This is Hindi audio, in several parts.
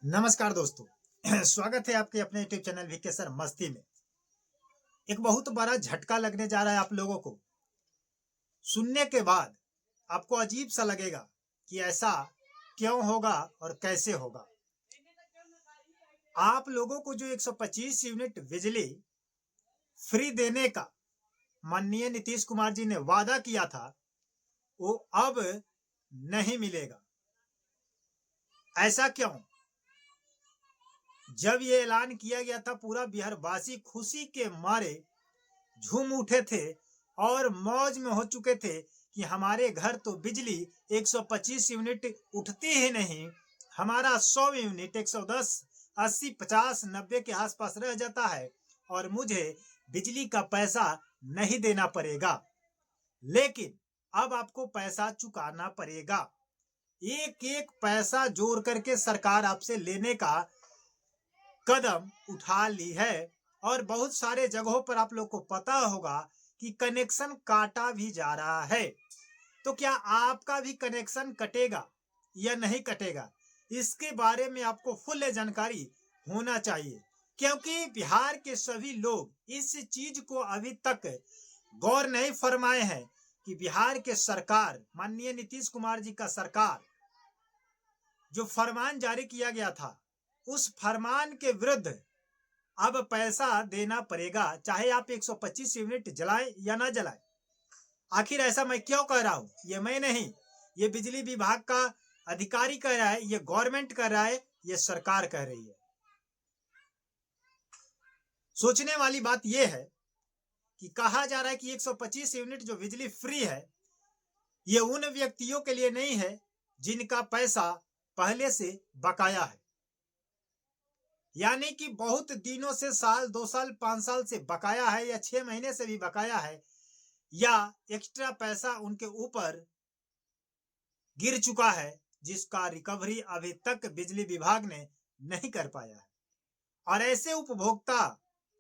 नमस्कार दोस्तों। स्वागत है आपके अपने यूट्यूब चैनल वीके सर मस्ती में। एक बहुत बड़ा झटका लगने जा रहा है आप लोगों को। सुनने के बाद आपको अजीब सा लगेगा कि ऐसा क्यों होगा और कैसे होगा। आप लोगों को जो 125 यूनिट बिजली फ्री देने का माननीय नीतीश कुमार जी ने वादा किया था, वो अब नहीं मिलेगा। ऐसा क्यों? जब ये ऐलान किया गया था, पूरा बिहार वासी खुशी के मारे झूम उठे थे और मौज में हो चुके थे कि हमारे घर तो बिजली 125 यूनिट उठती ही नहीं, हमारा 100 यूनिट 110 80 50 90 के आसपास रह जाता है और मुझे बिजली का पैसा नहीं देना पड़ेगा। लेकिन अब आपको पैसा चुकाना पड़ेगा। एक एक पैसा जोड़ करके सरकार आपसे लेने का कदम उठा ली है और बहुत सारे जगहों पर आप लोग को पता होगा कि कनेक्शन काटा भी जा रहा है। तो क्या आपका भी कनेक्शन कटेगा या नहीं कटेगा, इसके बारे में आपको फुल जानकारी होना चाहिए, क्योंकि बिहार के सभी लोग इस चीज को अभी तक गौर नहीं फरमाए हैं कि बिहार के सरकार माननीय नीतीश कुमार जी का सरकार जो फरमान जारी किया गया था, उस फरमान के विरुद्ध अब पैसा देना पड़ेगा, चाहे आप 125 यूनिट जलाएं या ना जलाएं। आखिर ऐसा मैं क्यों कह रहा हूं? ये मैं नहीं, ये बिजली विभाग का अधिकारी कह रहा है, ये गवर्नमेंट कह रहा है, ये सरकार कह रही है। सोचने वाली बात यह है कि कहा जा रहा है कि 125 यूनिट जो बिजली फ्री है, ये उन व्यक्तियों के लिए नहीं है जिनका पैसा पहले से बकाया है, यानी कि बहुत दिनों से, साल 2 साल 5 साल से बकाया है या 6 महीने से भी बकाया है, या एक्स्ट्रा पैसा उनके ऊपर गिर चुका है जिसका रिकवरी अभी तक बिजली विभाग ने नहीं कर पाया है। और ऐसे उपभोक्ता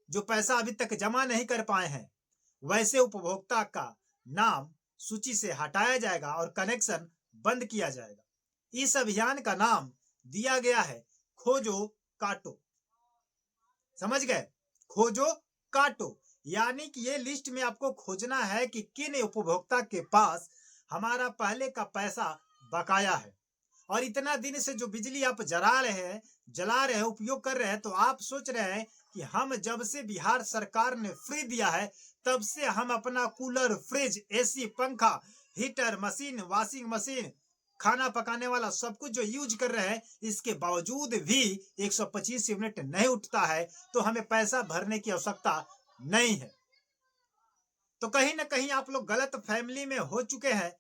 जो पैसा अभी तक जमा नहीं कर पाए हैं, वैसे उपभोक्ता का नाम सूची से हटाया जाएगा और कनेक्शन बंद किया जाएगा। इस अभियान का नाम दिया गया है खोजो काटो। समझ गए? खोजो काटो, यानी कि ये लिस्ट में आपको खोजना है कि किन उपभोक्ता के पास हमारा पहले का पैसा बकाया है। और इतना दिन से जो बिजली आप जला रहे हैं, उपयोग कर रहे हैं, तो आप सोच रहे हैं कि हम जब से बिहार सरकार ने फ्री दिया है, तब से हम अपना कूलर, फ्रिज, एसी, पंखा, हीटर, मशीन, वॉशिंग मशीन, खाना पकाने वाला सब कुछ जो यूज कर रहे हैं, इसके बावजूद भी 125 यूनिट नहीं उठता है, तो हमें पैसा भरने की आवश्यकता नहीं है। तो कहीं ना कहीं आप लोग गलत फैमिली में हो चुके हैं,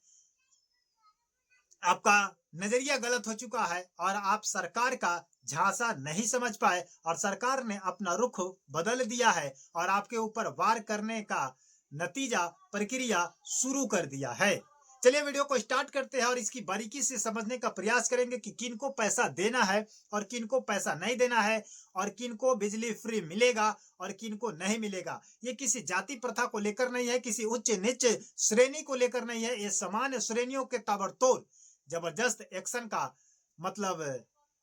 आपका नजरिया गलत हो चुका है और आप सरकार का झांसा नहीं समझ पाए और सरकार ने अपना रुख बदल दिया है और आपके ऊपर वार करने का नतीजा प्रक्रिया शुरू कर दिया है। चलिए वीडियो को स्टार्ट करते हैं और इसकी बारीकी से समझने का प्रयास करेंगे कि किनको पैसा देना है और किनको पैसा नहीं देना है, और किनको बिजली फ्री मिलेगा और किनको नहीं मिलेगा। ये किसी जाति प्रथा को लेकर नहीं है, किसी उच्च नीच श्रेणी को लेकर नहीं है, ये सामान्य श्रेणियों के ताबड़तोड़ जबरदस्त एक्शन का मतलब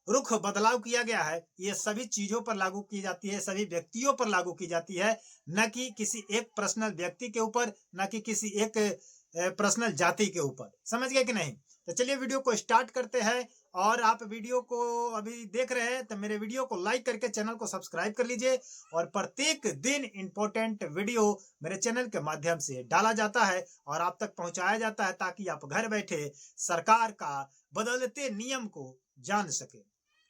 रुख बदलाव किया गया है। ये सभी चीजों पर लागू की जाती है, सभी व्यक्तियों पर लागू की जाती है, न कि किसी एक पर्सनल व्यक्ति के ऊपर, न कि किसी एक पर्सनल जाति के ऊपर। समझ गए कि नहीं? तो चलिए वीडियो को स्टार्ट करते हैं। और आप वीडियो को अभी देख रहे हैं तो मेरे वीडियो को लाइक करके चैनल को सब्सक्राइब कर लीजिए। और प्रत्येक दिन इंपॉर्टेंट वीडियो मेरे चैनल के माध्यम से डाला जाता है और आप तक पहुंचाया जाता है, ताकि आप घर बैठे सरकार का बदलते नियम को जान सके।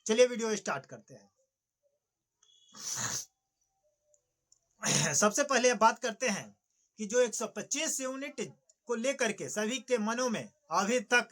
चलिए वीडियो स्टार्ट करते हैं। सबसे पहले बात करते हैं कि जो 125 यूनिट को लेकर के सभी के मनों में अभी तक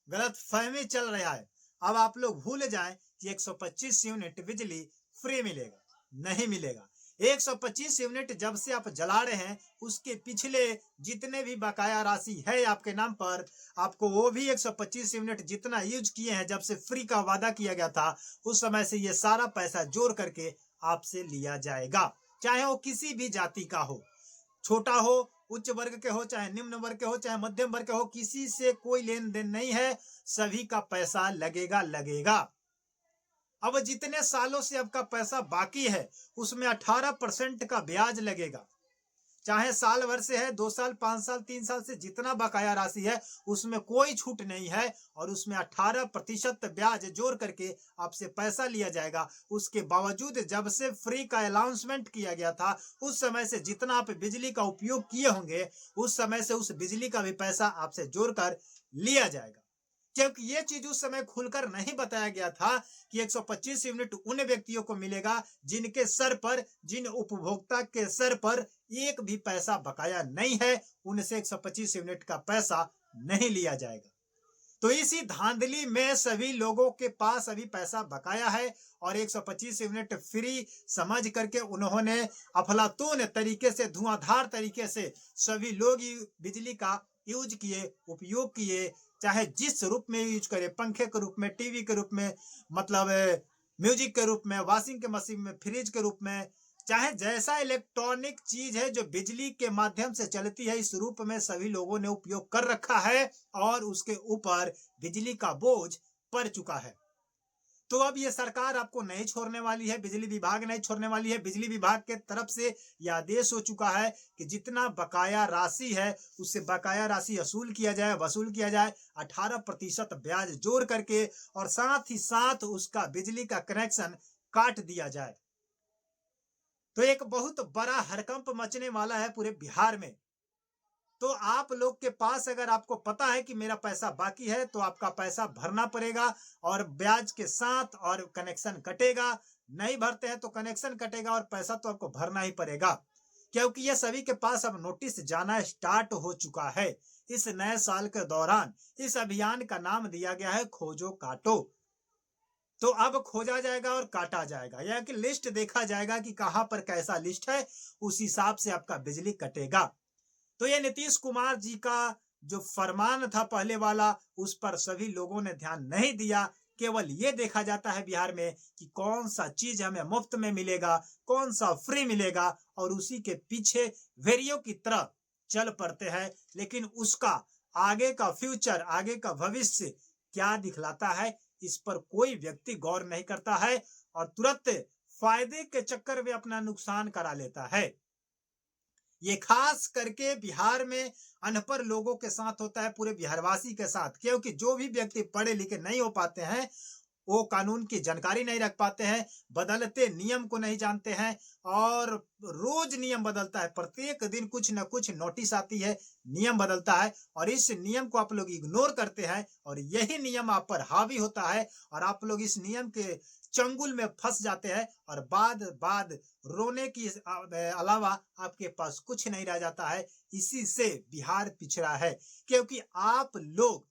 गलत फहमी चल रहा है। अब आप लोग भूल जाएं कि 125 यूनिट बिजली फ्री मिलेगा, नहीं मिलेगा। 125 यूनिट जब से आप जला रहे हैं, उसके पिछले जितने भी बकाया राशि है आपके नाम पर, आपको वो भी 125 यूनिट जितना यूज किए हैं, जब से फ्री का वादा किया गया था, उस समय से ये सारा पैसा जोड़ करके आपसे लिया जाएगा। चाहे वो किसी भी जाति का हो, छोटा हो, उच्च वर्ग के हो, चाहे निम्न वर्ग के हो, चाहे मध्यम वर्ग के हो, किसी से कोई लेन देन नहीं है, सभी का पैसा लगेगा। अब जितने सालों से आपका पैसा बाकी है उसमें 18% का ब्याज लगेगा। चाहे साल भर से है, 2 साल, 5 साल, 3 साल से जितना बकाया राशि है उसमें कोई छूट नहीं है और उसमें 18% ब्याज जोड़ करके आपसे पैसा लिया जाएगा। उसके बावजूद जब से फ्री का अनाउंसमेंट किया गया था उस समय से जितना आप बिजली का उपयोग किए होंगे उस समय से उस बिजली का भी पैसा आपसे जोड़कर लिया जाएगा। क्योंकि ये चीज उस समय खुलकर नहीं बताया गया था कि 125 यूनिट उन व्यक्तियों को मिलेगा जिनके सर पर, जिन उपभोक्ता के सर पर एक भी पैसा बकाया नहीं है, उनसे 125 यूनिट का पैसा नहीं लिया जाएगा। तो इसी धांधली में सभी लोगों के पास अभी पैसा बकाया है और 125 यूनिट फ्री समझ करके उन्होंने अफलातून तरीके से, धुआंधार तरीके से सभी लोग बिजली का यूज किए, उपयोग किए, चाहे जिस रूप में यूज करे, पंखे के रूप में, टीवी के रूप में, मतलब म्यूजिक के रूप में, वॉशिंग के मशीन में, फ्रिज के रूप में, चाहे जैसा इलेक्ट्रॉनिक चीज है जो बिजली के माध्यम से चलती है, इस रूप में सभी लोगों ने उपयोग कर रखा है और उसके ऊपर बिजली का बोझ पड़ चुका है। तो अब ये सरकार आपको नहीं छोड़ने वाली है, बिजली विभाग नहीं छोड़ने वाली है। बिजली विभाग के तरफ से यह आदेश हो चुका है कि जितना बकाया राशि है उससे बकाया राशि वसूल किया जाए 18% ब्याज जोड़ करके और साथ ही साथ उसका बिजली का कनेक्शन काट दिया जाए। तो एक बहुत बड़ा हड़कंप मचने वाला है पूरे बिहार में। तो आप लोग के पास अगर आपको पता है कि मेरा पैसा बाकी है तो आपका पैसा भरना पड़ेगा और ब्याज के साथ, और कनेक्शन कटेगा। नहीं भरते हैं तो कनेक्शन कटेगा और पैसा तो आपको भरना ही पड़ेगा, क्योंकि ये सभी के पास अब नोटिस जाना स्टार्ट हो चुका है। इस नए साल के दौरान इस अभियान का नाम दिया गया है खोजो काटो। तो अब खोजा जाएगा और काटा जाएगा, यह कि लिस्ट देखा जाएगा कि कहां पर कैसा लिस्ट है, उस हिसाब से आपका बिजली कटेगा। तो ये नीतीश कुमार जी का जो फरमान था पहले वाला, उस पर सभी लोगों ने ध्यान नहीं दिया। केवल ये देखा जाता है बिहार में कि कौन सा चीज हमें मुफ्त में मिलेगा, कौन सा फ्री मिलेगा, और उसी के पीछे वेरियों की तरह चल पड़ते हैं। लेकिन उसका आगे का फ्यूचर, आगे का भविष्य क्या दिखलाता है, इस पर कोई व्यक्ति गौर नहीं करता है और तुरंत फायदे के चक्कर में अपना नुकसान करा लेता है। ये खास करके बिहार में अनपढ़ लोगों के साथ होता है, पूरे बिहारवासी के साथ, क्योंकि जो भी व्यक्ति पढ़े लिखे नहीं हो पाते हैं वो कानून की जानकारी नहीं रख पाते हैं, बदलते नियम को नहीं जानते हैं और रोज नियम बदलता है। प्रत्येक दिन कुछ न कुछ नोटिस आती है, नियम बदलता है और इस नियम को आप लोग इग्नोर करते हैं और यही नियम आप पर हावी होता है और आप लोग इस नियम के चंगुल में फंस जाते हैं और बाद रोने की अलावा आपके पास कुछ नहीं रह जाता है। इसी से बिहार पिछड़ा है, क्योंकि आप लोग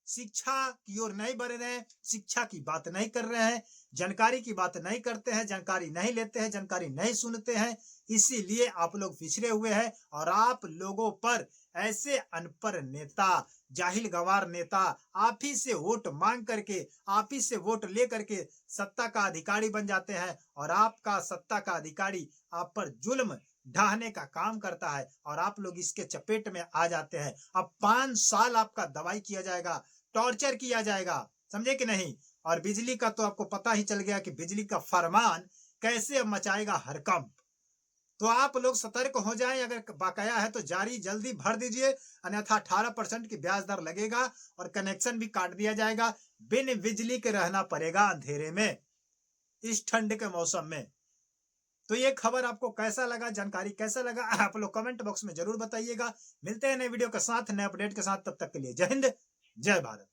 शिक्षा की ओर नहीं बढ़ रहे हैं, शिक्षा की बात नहीं कर रहे हैं, जानकारी की बात नहीं करते हैं, जानकारी नहीं लेते हैं, जानकारी नहीं सुनते हैं। इसीलिए आप लोग पिछड़े हुए हैं और आप लोगों पर ऐसे अनपढ़ नेता, जाहिल गंवार नेता आप ही से वोट मांग करके, आप ही से वोट ले करके सत्ता का अधिकारी बन जाते हैं और आपका सत्ता का अधिकारी आप पर जुल्म ढाहने का काम करता है और आप लोग इसके चपेट में आ जाते हैं। अब 5 साल आपका दवाई किया जाएगा, टॉर्चर किया जाएगा, समझे कि नहीं। और बिजली का तो आपको पता ही चल गया कि बिजली का फरमान कैसे मचाएगा हड़कंप। तो आप लोग सतर्क हो जाएं, अगर बकाया है तो जारी जल्दी भर दीजिए, अन्यथा 18% की ब्याज दर लगेगा और कनेक्शन भी काट दिया जाएगा। बिन बिजली के रहना पड़ेगा अंधेरे में इस ठंड के मौसम में। तो ये खबर आपको कैसा लगा, जानकारी कैसा लगा, आप लोग कमेंट बॉक्स में जरूर बताइएगा। मिलते हैं नए वीडियो के साथ, नए अपडेट के साथ, तब तक के लिए जय हिंद, जय भारत।